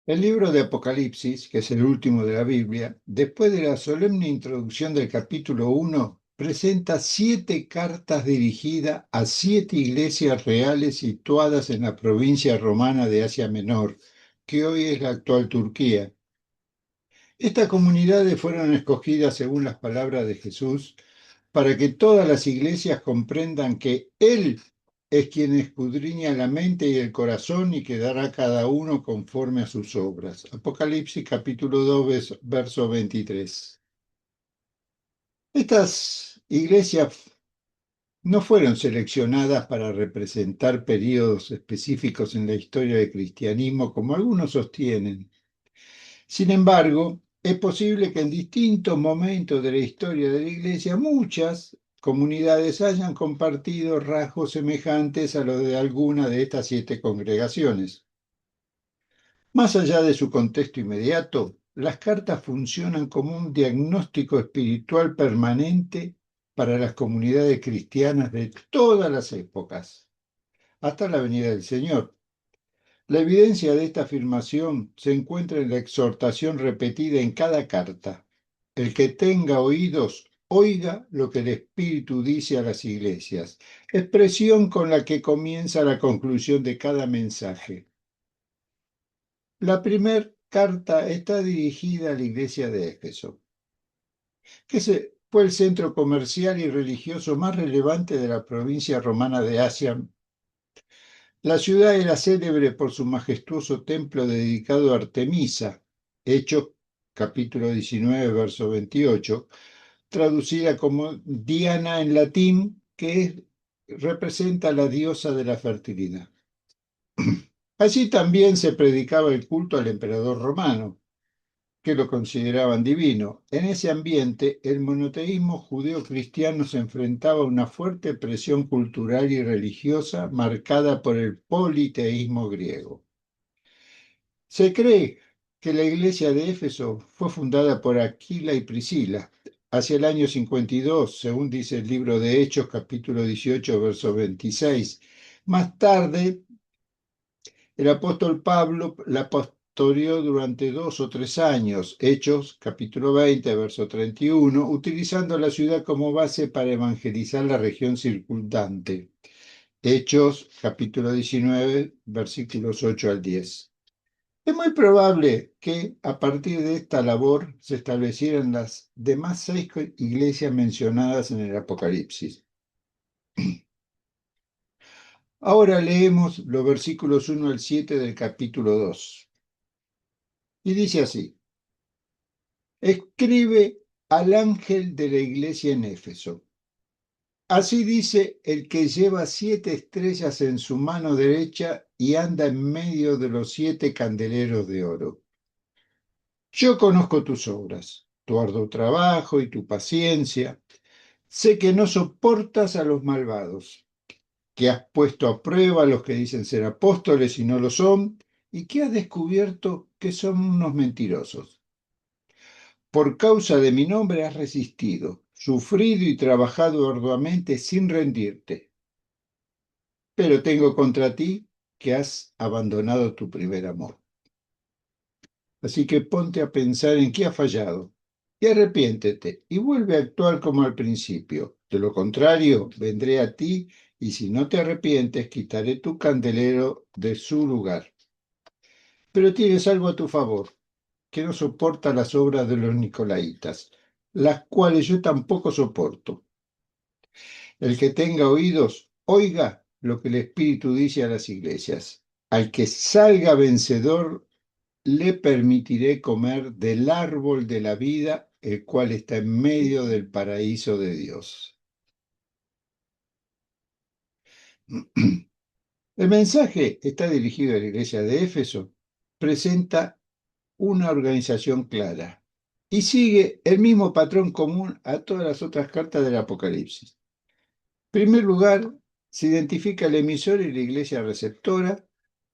El libro de Apocalipsis, que es el último de la Biblia, después de la solemne introducción del capítulo 1, presenta 7 cartas dirigidas a 7 iglesias reales situadas en la provincia romana de Asia Menor, que hoy es la actual Turquía. Estas comunidades fueron escogidas según las palabras de Jesús para que todas las iglesias comprendan que Él es quien escudriña la mente y el corazón y que dará a cada uno conforme a sus obras. Apocalipsis capítulo 2, verso 23. Estas iglesias no fueron seleccionadas para representar periodos específicos en la historia del cristianismo, como algunos sostienen. Sin embargo, es posible que en distintos momentos de la historia de la Iglesia muchas comunidades hayan compartido rasgos semejantes a los de alguna de estas 7 congregaciones. Más allá de su contexto inmediato, las cartas funcionan como un diagnóstico espiritual permanente para las comunidades cristianas de todas las épocas, hasta la venida del Señor. La evidencia de esta afirmación se encuentra en la exhortación repetida en cada carta. El que tenga oídos, oiga lo que el Espíritu dice a las iglesias, expresión con la que comienza la conclusión de cada mensaje. La primera carta está dirigida a la iglesia de Éfeso, que fue el centro comercial y religioso más relevante de la provincia romana de Asia. La ciudad era célebre por su majestuoso templo dedicado a Artemisa, Hechos capítulo 19, verso 28, traducida como Diana en latín, representa a la diosa de la fertilidad. Allí también se predicaba el culto al emperador romano, que lo consideraban divino. En ese ambiente, el monoteísmo judeo-cristiano se enfrentaba a una fuerte presión cultural y religiosa marcada por el politeísmo griego. Se cree que la iglesia de Éfeso fue fundada por Aquila y Priscila hacia el año 52, según dice el libro de Hechos, capítulo 18, verso 26. Más tarde, el apóstol Pablo la pastoreó durante 2 o 3 años, Hechos capítulo 20, verso 31, utilizando la ciudad como base para evangelizar la región circundante, Hechos capítulo 19, versículos 8 al 10. Es muy probable que a partir de esta labor se establecieran las demás 6 iglesias mencionadas en el Apocalipsis. Ahora leemos los versículos 1 al 7 del capítulo 2. Y dice así: Escribe al ángel de la iglesia en Éfeso. Así dice el que lleva 7 estrellas en su mano derecha y anda en medio de los 7 candeleros de oro. Yo conozco tus obras, tu arduo trabajo y tu paciencia. Sé que no soportas a los malvados, que has puesto a prueba a los que dicen ser apóstoles y no lo son, y que has descubierto que son unos mentirosos. Por causa de mi nombre has resistido, sufrido y trabajado arduamente sin rendirte. Pero tengo contra ti que has abandonado tu primer amor. Así que ponte a pensar en qué ha fallado y arrepiéntete y vuelve a actuar como al principio. De lo contrario, vendré a ti y si no te arrepientes, quitaré tu candelero de su lugar. Pero tienes algo a tu favor, que no soporta las obras de los nicolaitas, las cuales yo tampoco soporto. El que tenga oídos, oiga lo que el Espíritu dice a las iglesias. Al que salga vencedor, le permitiré comer del árbol de la vida, el cual está en medio del paraíso de Dios. El mensaje está dirigido a la iglesia de Éfeso, presenta una organización clara y sigue el mismo patrón común a todas las otras cartas del Apocalipsis. En primer lugar, se identifica el emisor y la iglesia receptora.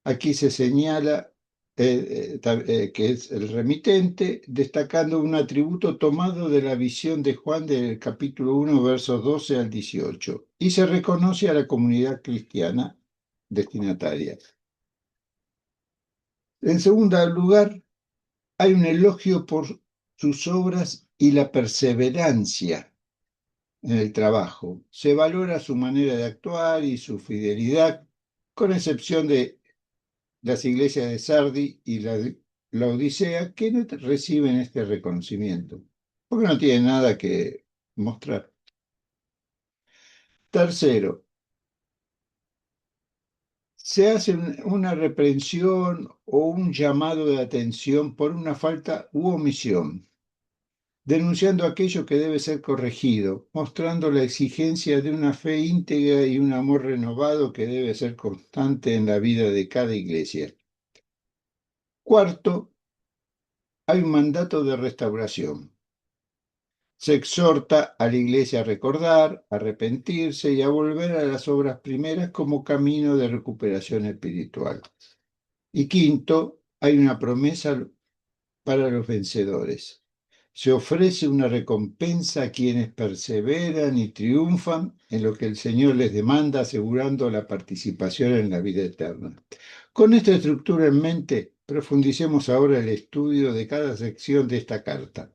Aquí se señala que es el remitente, destacando un atributo tomado de la visión de Juan del capítulo 1, versos 12 al 18, y se reconoce a la comunidad cristiana destinataria. En segundo lugar, hay un elogio por sus obras y la perseverancia en el trabajo. Se valora su manera de actuar y su fidelidad, con excepción de las iglesias de Sardi y la Odisea, que no reciben este reconocimiento, porque no tienen nada que mostrar. Tercero, se hace una reprensión o un llamado de atención por una falta u omisión, denunciando aquello que debe ser corregido, mostrando la exigencia de una fe íntegra y un amor renovado que debe ser constante en la vida de cada iglesia. Cuarto, hay un mandato de restauración. Se exhorta a la iglesia a recordar, a arrepentirse y a volver a las obras primeras como camino de recuperación espiritual. Y quinto, hay una promesa para los vencedores. Se ofrece una recompensa a quienes perseveran y triunfan en lo que el Señor les demanda, asegurando la participación en la vida eterna. Con esta estructura en mente, profundicemos ahora el estudio de cada sección de esta carta.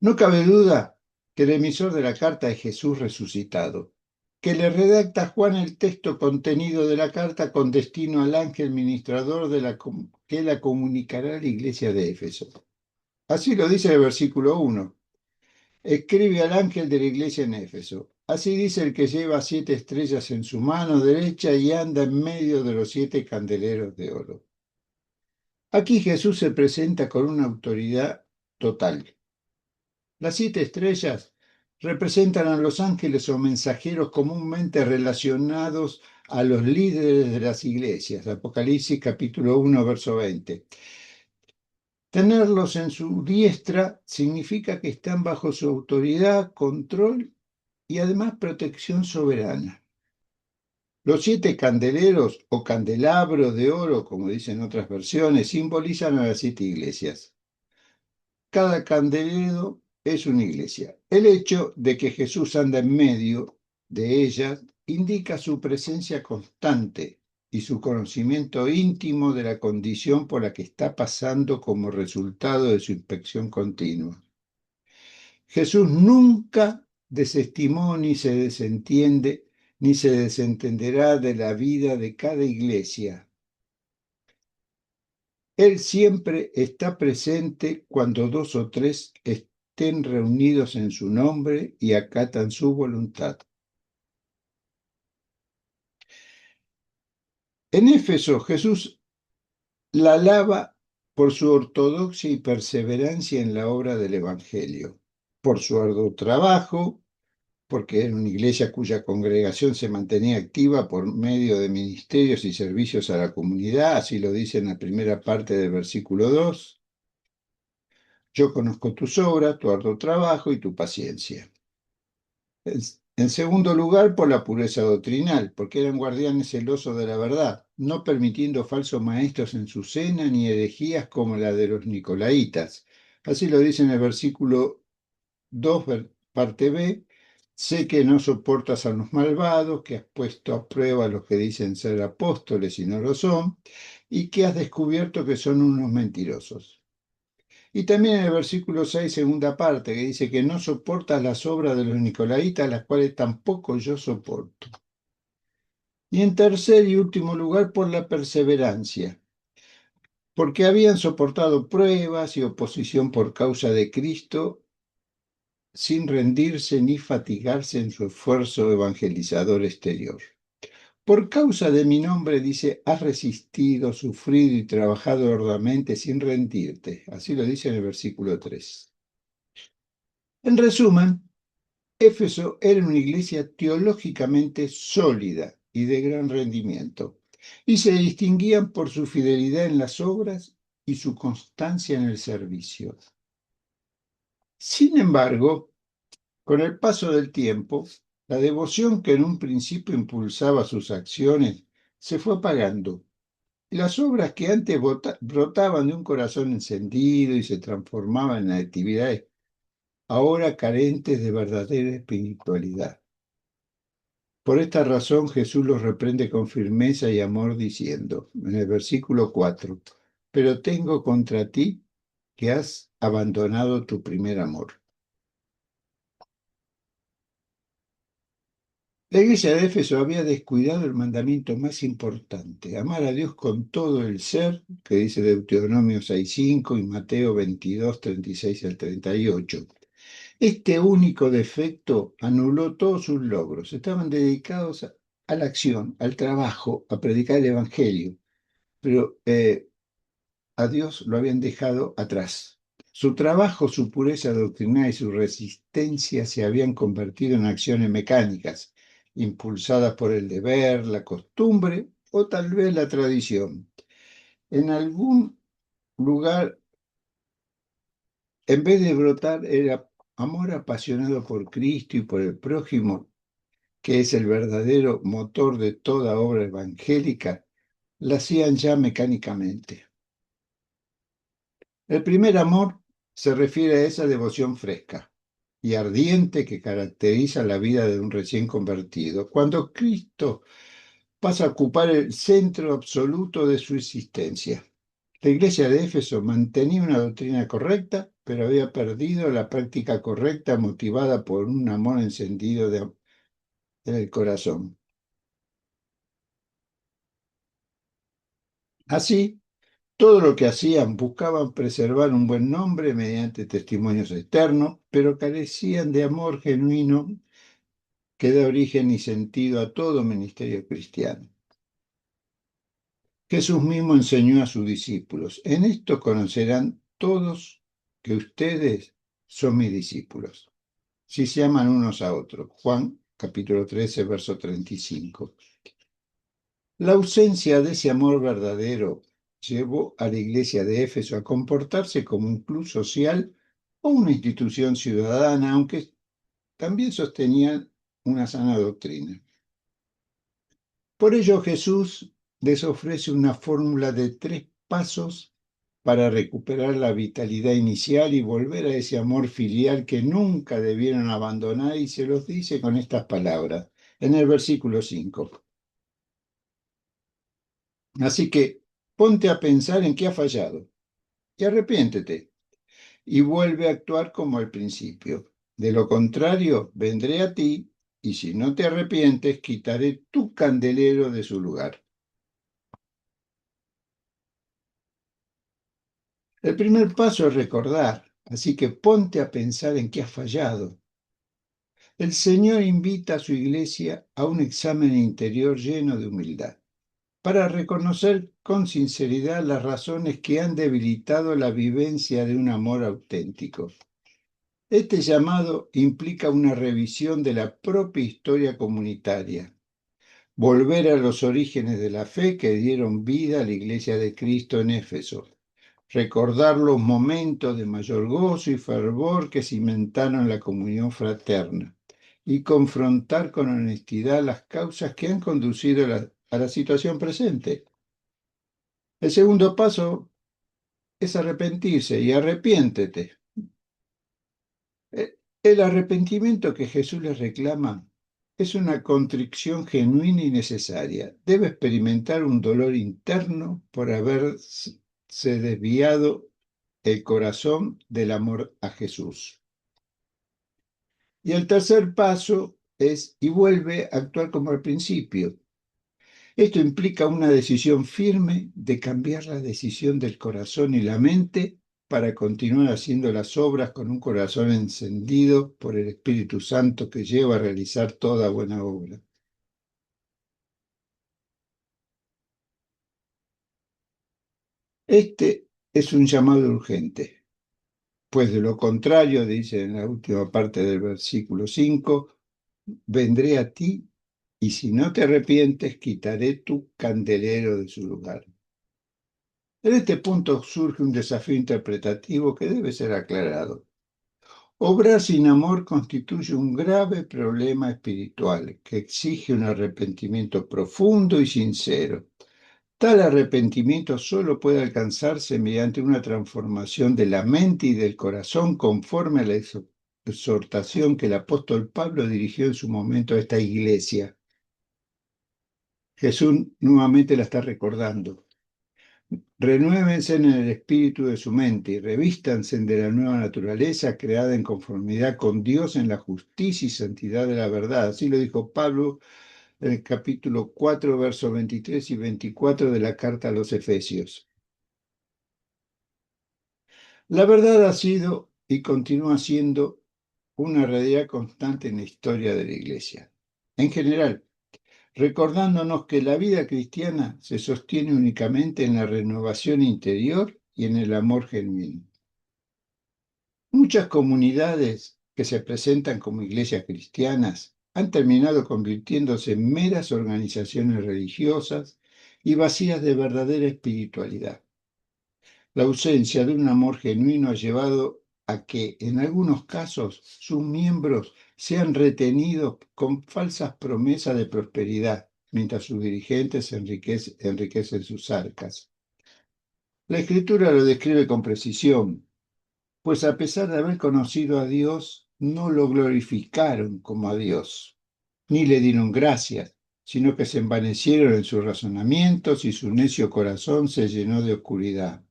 No cabe duda que el emisor de la carta es Jesús resucitado, que le redacta Juan el texto contenido de la carta con destino al ángel ministrador que la comunicará a la iglesia de Éfeso. Así lo dice el versículo 1. Escribe al ángel de la iglesia en Éfeso. Así dice el que lleva 7 estrellas en su mano derecha y anda en medio de los 7 candeleros de oro. Aquí Jesús se presenta con una autoridad total. Las 7 estrellas representan a los ángeles o mensajeros comúnmente relacionados a los líderes de las iglesias. Apocalipsis capítulo 1, verso 20. Tenerlos en su diestra significa que están bajo su autoridad, control y además protección soberana. Los 7 candeleros o candelabros de oro, como dicen otras versiones, simbolizan a las 7 iglesias. Cada candelero es una iglesia. El hecho de que Jesús anda en medio de ellas indica su presencia constante y su conocimiento íntimo de la condición por la que está pasando como resultado de su inspección continua. Jesús nunca desestimó ni se desentiende ni se desentenderá de la vida de cada iglesia. Él siempre está presente cuando 2 o 3 estén reunidos en su nombre y acatan su voluntad. En Éfeso, Jesús la alaba por su ortodoxia y perseverancia en la obra del Evangelio, por su arduo trabajo, porque era una iglesia cuya congregación se mantenía activa por medio de ministerios y servicios a la comunidad, así lo dice en la primera parte del versículo 2. Yo conozco tus obras, tu arduo trabajo y tu paciencia. En segundo lugar, por la pureza doctrinal, porque eran guardianes celosos de la verdad, no permitiendo falsos maestros en su cena ni herejías como la de los nicolaítas. Así lo dice en el versículo 2, parte B. Sé que no soportas a los malvados, que has puesto a prueba a los que dicen ser apóstoles y no lo son, y que has descubierto que son unos mentirosos. Y también en el versículo 6, segunda parte, que dice que no soportas las obras de los nicolaítas, las cuales tampoco yo soporto. Y en tercer y último lugar, por la perseverancia, porque habían soportado pruebas y oposición por causa de Cristo, sin rendirse ni fatigarse en su esfuerzo evangelizador exterior. Por causa de mi nombre, dice, has resistido, sufrido y trabajado arduamente sin rendirte. Así lo dice en el versículo 3. En resumen, Éfeso era una iglesia teológicamente sólida y de gran rendimiento, y se distinguían por su fidelidad en las obras y su constancia en el servicio. Sin embargo, con el paso del tiempo, la devoción que en un principio impulsaba sus acciones se fue apagando. Y las obras que antes brotaban de un corazón encendido y se transformaban en actividades ahora carentes de verdadera espiritualidad. Por esta razón Jesús los reprende con firmeza y amor diciendo, en el versículo 4, pero tengo contra ti que has abandonado tu primer amor. La iglesia de Éfeso había descuidado el mandamiento más importante, amar a Dios con todo el ser, que dice Deuteronomio 6:5 y Mateo 22:36 al 38. Este único defecto anuló todos sus logros. Estaban dedicados a la acción, al trabajo, a predicar el Evangelio, pero a Dios lo habían dejado atrás. Su trabajo, su pureza doctrinal y su resistencia se habían convertido en acciones mecánicas, impulsadas por el deber, la costumbre o tal vez la tradición. En algún lugar, en vez de brotar, era amor apasionado por Cristo y por el prójimo, que es el verdadero motor de toda obra evangélica, la hacían ya mecánicamente. El primer amor se refiere a esa devoción fresca y ardiente que caracteriza la vida de un recién convertido, cuando Cristo pasa a ocupar el centro absoluto de su existencia. La iglesia de Éfeso mantenía una doctrina correcta, pero había perdido la práctica correcta motivada por un amor encendido en el corazón. Así, todo lo que hacían buscaban preservar un buen nombre mediante testimonios externos, pero carecían de amor genuino que da origen y sentido a todo ministerio cristiano. Jesús mismo enseñó a sus discípulos, en esto conocerán todos que ustedes son mis discípulos, si se aman unos a otros. Juan capítulo 13, verso 35. La ausencia de ese amor verdadero llevó a la iglesia de Éfeso a comportarse como un club social o una institución ciudadana, aunque también sostenían una sana doctrina. Por ello Jesús les ofrece una fórmula de 3 pasos para recuperar la vitalidad inicial y volver a ese amor filial que nunca debieron abandonar, y se los dice con estas palabras en el versículo 5. Así que ponte a pensar en qué ha fallado y arrepiéntete y vuelve a actuar como al principio. De lo contrario, vendré a ti y si no te arrepientes, quitaré tu candelero de su lugar. El primer paso es recordar, así que ponte a pensar en qué has fallado. El Señor invita a su iglesia a un examen interior lleno de humildad, para reconocer con sinceridad las razones que han debilitado la vivencia de un amor auténtico. Este llamado implica una revisión de la propia historia comunitaria, volver a los orígenes de la fe que dieron vida a la Iglesia de Cristo en Éfeso, recordar los momentos de mayor gozo y fervor que cimentaron la comunión fraterna y confrontar con honestidad las causas que han conducido a la situación presente. El segundo paso es arrepentirse y arrepiéntete. El arrepentimiento que Jesús les reclama es una contrición genuina y necesaria. Debe experimentar un dolor interno por haberse desviado el corazón del amor a Jesús. Y el tercer paso es, y vuelve a actuar como al principio. Esto implica una decisión firme de cambiar la decisión del corazón y la mente para continuar haciendo las obras con un corazón encendido por el Espíritu Santo que lleva a realizar toda buena obra. Este es un llamado urgente, pues de lo contrario, dice en la última parte del versículo 5, vendré a ti y si no te arrepientes, quitaré tu candelero de su lugar. En este punto surge un desafío interpretativo que debe ser aclarado. Obrar sin amor constituye un grave problema espiritual que exige un arrepentimiento profundo y sincero. Tal arrepentimiento solo puede alcanzarse mediante una transformación de la mente y del corazón conforme a la exhortación que el apóstol Pablo dirigió en su momento a esta iglesia. Jesús nuevamente la está recordando. Renuévense en el espíritu de su mente y revístanse de la nueva naturaleza creada en conformidad con Dios en la justicia y santidad de la verdad. Así lo dijo Pablo en el capítulo 4, versos 23 y 24 de la carta a los Efesios. La verdad ha sido y continúa siendo una realidad constante en la historia de la Iglesia. En general, recordándonos que la vida cristiana se sostiene únicamente en la renovación interior y en el amor genuino. Muchas comunidades que se presentan como iglesias cristianas han terminado convirtiéndose en meras organizaciones religiosas y vacías de verdadera espiritualidad. La ausencia de un amor genuino ha llevado a que, en algunos casos, sus miembros sean retenidos con falsas promesas de prosperidad, mientras sus dirigentes enriquecen sus arcas. La Escritura lo describe con precisión, pues a pesar de haber conocido a Dios, no lo glorificaron como a Dios, ni le dieron gracias, sino que se envanecieron en sus razonamientos y su necio corazón se llenó de oscuridad.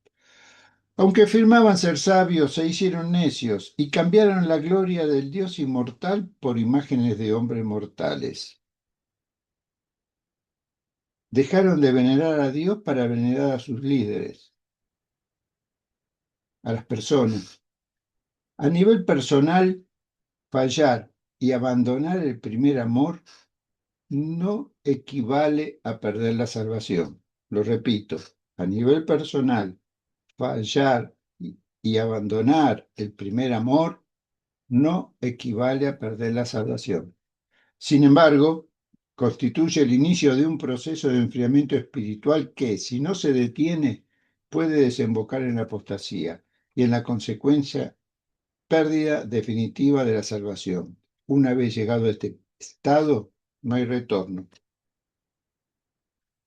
Aunque afirmaban ser sabios, se hicieron necios y cambiaron la gloria del Dios inmortal por imágenes de hombres mortales. Dejaron de venerar a Dios para venerar a sus líderes, a las personas. A nivel personal, fallar y abandonar el primer amor no equivale a perder la salvación. Lo repito, a nivel personal, fallar y abandonar el primer amor no equivale a perder la salvación. Sin embargo, constituye el inicio de un proceso de enfriamiento espiritual que, si no se detiene, puede desembocar en la apostasía y en la consecuencia pérdida definitiva de la salvación. Una vez llegado a este estado, no hay retorno.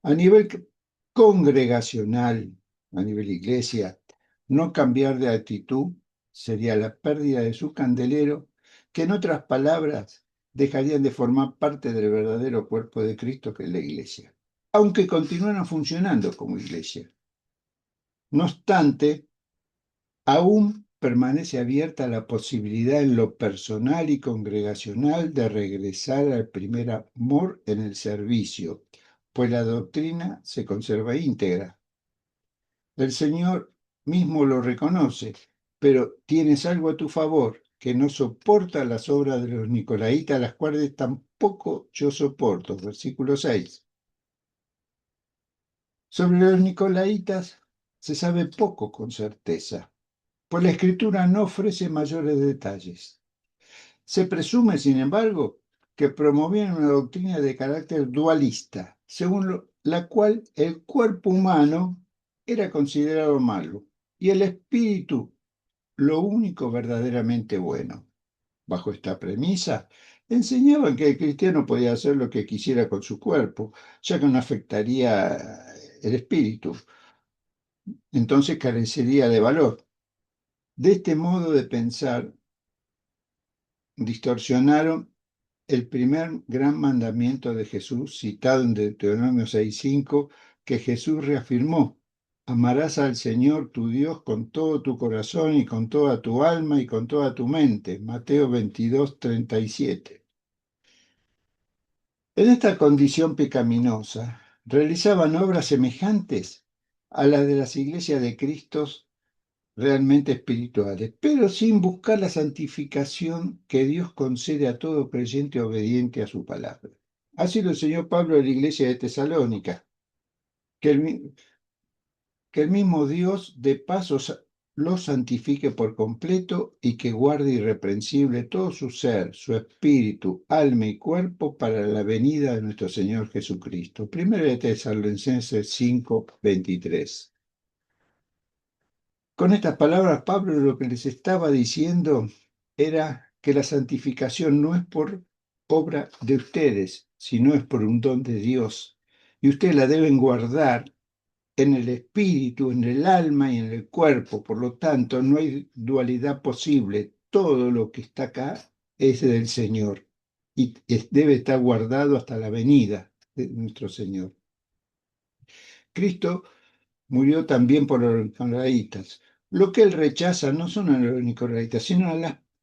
A nivel congregacional, a nivel iglesia, no cambiar de actitud sería la pérdida de su candelero, que en otras palabras dejarían de formar parte del verdadero cuerpo de Cristo que es la iglesia, aunque continuaran funcionando como iglesia. No obstante, aún permanece abierta la posibilidad en lo personal y congregacional de regresar al primer amor en el servicio, pues la doctrina se conserva íntegra. El Señor mismo lo reconoce, pero tienes algo a tu favor, que no soporta las obras de los nicolaitas, las cuales tampoco yo soporto. Versículo 6. Sobre los nicolaitas se sabe poco con certeza, pues la Escritura no ofrece mayores detalles. Se presume, sin embargo, que promovían una doctrina de carácter dualista, según la cual el cuerpo humano era considerado malo y el espíritu lo único verdaderamente bueno. Bajo esta premisa, enseñaban que el cristiano podía hacer lo que quisiera con su cuerpo, ya que no afectaría el espíritu, entonces carecería de valor. De este modo de pensar, distorsionaron el primer gran mandamiento de Jesús, citado en Deuteronomio 6:5, que Jesús reafirmó: amarás al Señor tu Dios con todo tu corazón y con toda tu alma y con toda tu mente. Mateo 22:37. En esta condición pecaminosa, realizaban obras semejantes a las de las iglesias de Cristo realmente espirituales, pero sin buscar la santificación que Dios concede a todo creyente obediente a su palabra. Así lo enseñó Pablo a la iglesia de Tesalónica, que el mismo Dios de paso los santifique por completo y que guarde irreprensible todo su ser, su espíritu, alma y cuerpo para la venida de nuestro Señor Jesucristo. Primero de Tesalonicenses 5:23. Con estas palabras, Pablo lo que les estaba diciendo era que la santificación no es por obra de ustedes, sino es por un don de Dios. Y ustedes la deben guardar en el espíritu, en el alma y en el cuerpo. Por lo tanto, no hay dualidad posible. Todo lo que está acá es del Señor y debe estar guardado hasta la venida. de nuestro Señor. Cristo murió también por los nicolaitas. Lo que él rechaza no son a los nicolaitas,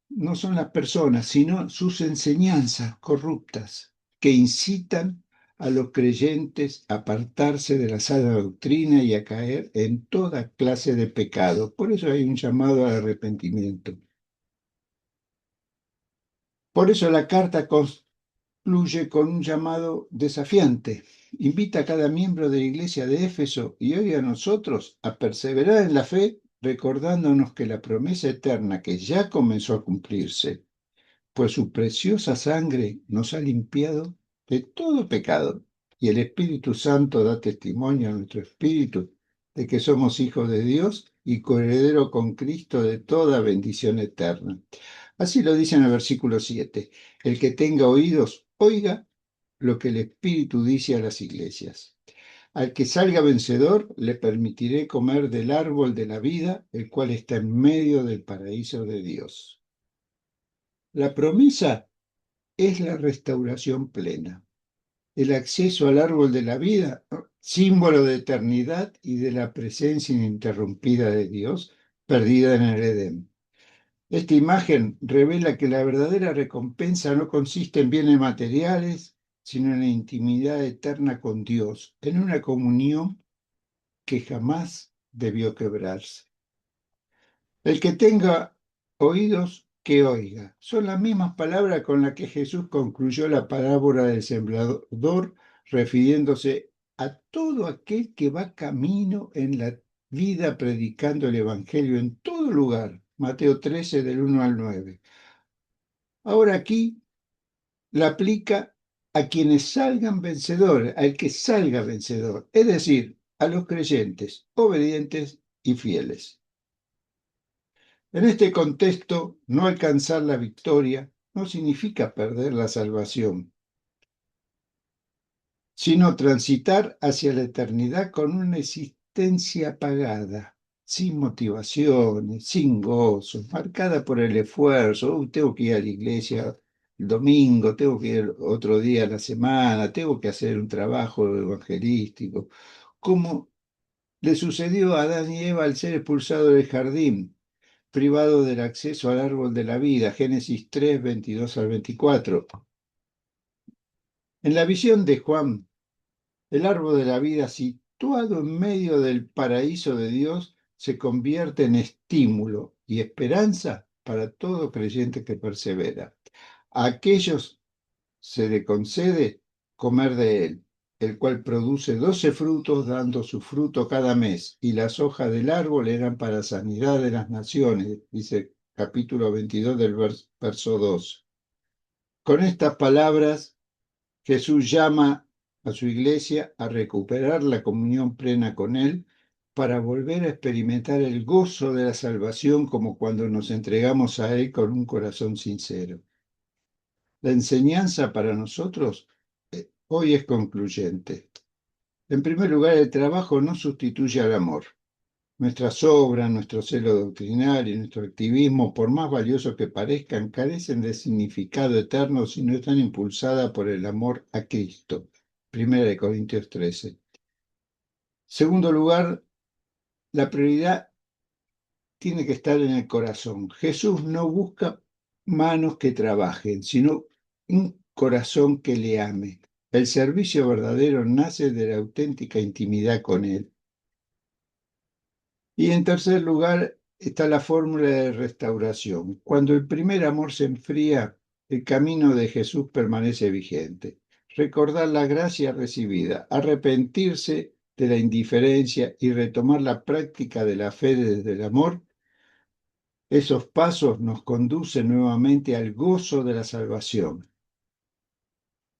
no son las personas, sino sus enseñanzas corruptas que incitan a los creyentes a apartarse de la sana doctrina y a caer en toda clase de pecado. Por eso hay un llamado al arrepentimiento. Por eso la carta concluye con un llamado desafiante. Invita a cada miembro de la iglesia de Éfeso y hoy a nosotros a perseverar en la fe, recordándonos que la promesa eterna que ya comenzó a cumplirse, pues su preciosa sangre nos ha limpiado de todo pecado. Y el Espíritu Santo da testimonio a nuestro espíritu de que somos hijos de Dios y coheredero con Cristo de toda bendición eterna. Así lo dice en el versículo 7. El que tenga oídos, oiga lo que el Espíritu dice a las iglesias. Al que salga vencedor, le permitiré comer del árbol de la vida, el cual está en medio del paraíso de Dios. La promesa es la restauración plena, el acceso al árbol de la vida, símbolo de eternidad y de la presencia ininterrumpida de Dios, perdida en el Edén. Esta imagen revela que la verdadera recompensa no consiste en bienes materiales, sino en la intimidad eterna con Dios, en una comunión que jamás debió quebrarse. El que tenga oídos, que oiga. Son las mismas palabras con las que Jesús concluyó la parábola del sembrador, refiriéndose a todo aquel que va camino en la vida predicando el Evangelio en todo lugar. Mateo 13, del 1 al 9. Ahora aquí la aplica a quienes salgan vencedores, al que salga vencedor, es decir, a los creyentes, obedientes y fieles. En este contexto, no alcanzar la victoria no significa perder la salvación, sino transitar hacia la eternidad con una existencia apagada, sin motivaciones, sin gozo, marcada por el esfuerzo. Tengo que ir a la iglesia el domingo, tengo que ir otro día a la semana, tengo que hacer un trabajo evangelístico, como le sucedió a Adán y Eva al ser expulsados del jardín, privado del acceso al árbol de la vida, Génesis 3, 22 al 24. En la visión de Juan, el árbol de la vida, situado en medio del paraíso de Dios, se convierte en estímulo y esperanza para todo creyente que persevera. A aquellos se le concede comer de él, el cual produce 12 frutos, dando su fruto cada mes, y las hojas del árbol eran para sanidad de las naciones, dice capítulo 22 del verso 2. Con estas palabras, Jesús llama a su iglesia a recuperar la comunión plena con Él para volver a experimentar el gozo de la salvación como cuando nos entregamos a Él con un corazón sincero. La enseñanza para nosotros hoy es concluyente. En primer lugar, el trabajo no sustituye al amor. Nuestras obras, nuestro celo doctrinal y nuestro activismo, por más valiosos que parezcan, carecen de significado eterno si no están impulsadas por el amor a Cristo. 1 Corintios 13. Segundo lugar, la prioridad tiene que estar en el corazón. Jesús no busca manos que trabajen, sino un corazón que le ame. El servicio verdadero nace de la auténtica intimidad con Él. Y en tercer lugar está la fórmula de restauración. Cuando el primer amor se enfría, el camino de Jesús permanece vigente. Recordar la gracia recibida, arrepentirse de la indiferencia y retomar la práctica de la fe desde el amor. Esos pasos nos conducen nuevamente al gozo de la salvación.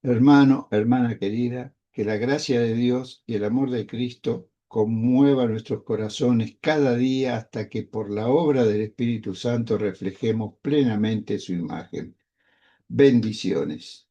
Hermano, hermana querida, que la gracia de Dios y el amor de Cristo conmueva nuestros corazones cada día hasta que por la obra del Espíritu Santo reflejemos plenamente su imagen. Bendiciones.